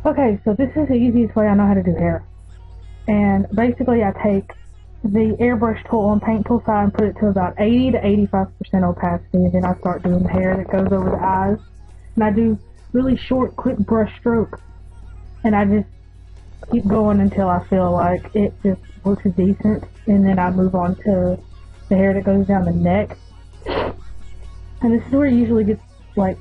Okay, so this is the easiest way I know how to do hair. And basically I take the airbrush tool on paint tool side and put it to about 80 to 85% opacity, and then I start doing the hair that goes over the eyes. And I do really short, quick brush strokes. And I just keep going until I feel like it just looks decent. And then I move on to the hair that goes down the neck. And this is where it usually gets like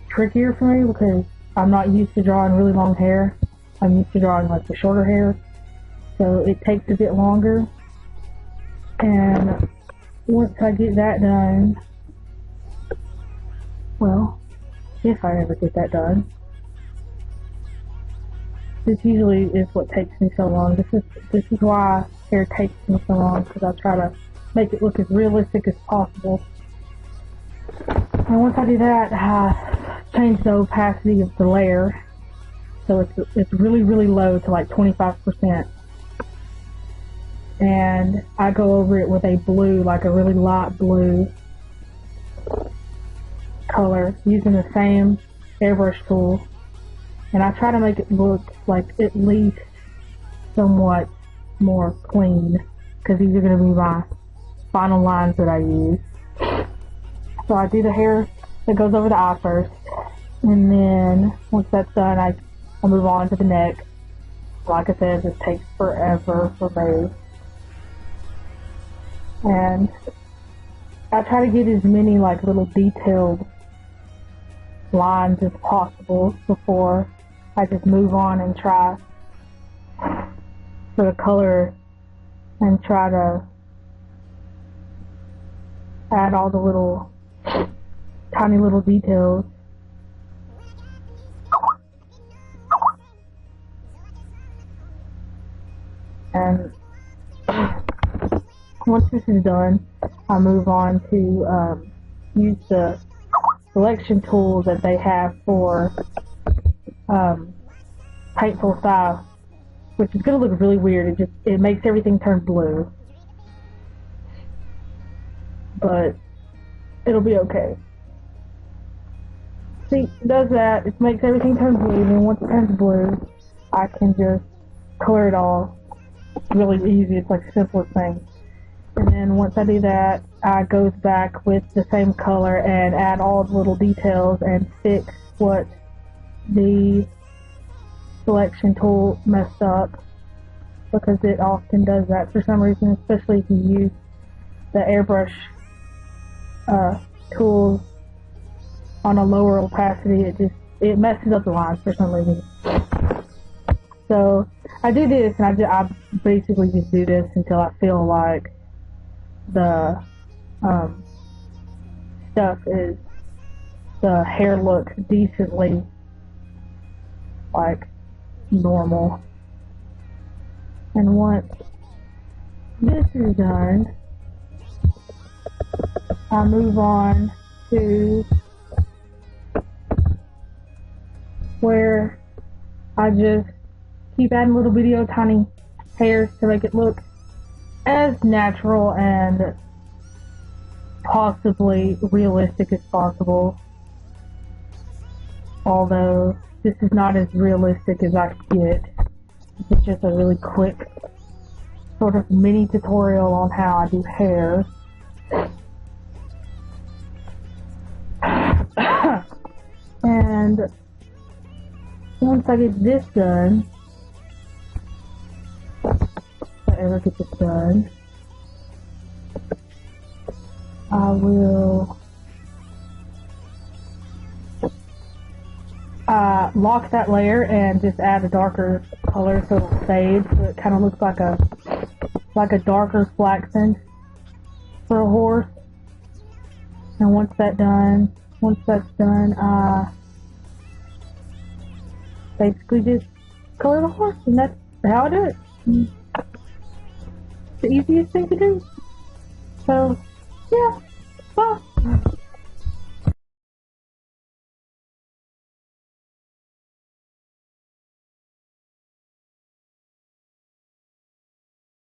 trickier for me because I'm not used to drawing really long hair. I'm used to drawing like the shorter hair. So it takes a bit longer. And once I get that done, well, if I ever get that done, this usually is what takes me so long. This is why hair takes me so long, because I try to make it look as realistic as possible. And once I do that, I change the opacity of the layer, so it's really, really low to like 25%. And I go over it with a blue, like a really light blue color, using the same airbrush tool. And I try to make it look like at least somewhat more clean, because these are going to be my final lines that I use. So I do the hair that goes over the eye first, and then once that's done, I move on to the neck. Like I said, this takes forever for me. And I try to get as many like little detailed lines as possible before I just move on and try for the color and try to add all the little tiny little details. And once this is done, I move on to use the selection tool that they have for paintful style, which is going to look really weird. It makes everything turn blue, but it'll be okay. See, it does that. It makes everything turn blue, and then once it turns blue, I can just color it all. It's really easy. It's like the simplest thing. And then once I do that, I goes back with the same color and add all the little details and fix what the selection tool messed up, because it often does that for some reason, especially if you use the airbrush tools on a lower opacity. It messes up the lines for some reason. So I do this, and I basically just do this until I feel like the hair looks decently like normal. And once this is done, I move on to where I just keep adding little tiny hairs to make it look as natural and possibly realistic as possible. Although this is not as realistic as I could get. This is just a really quick sort of mini tutorial on how I do hair. And once I get this done, if I ever get this done, I will lock that layer and just add a darker color so it'll fade, so it kind of looks like a darker flaxen for a horse. And once that's done, I basically just color the horse, and that's how I do it. It's the easiest thing to do. So, yeah, bye.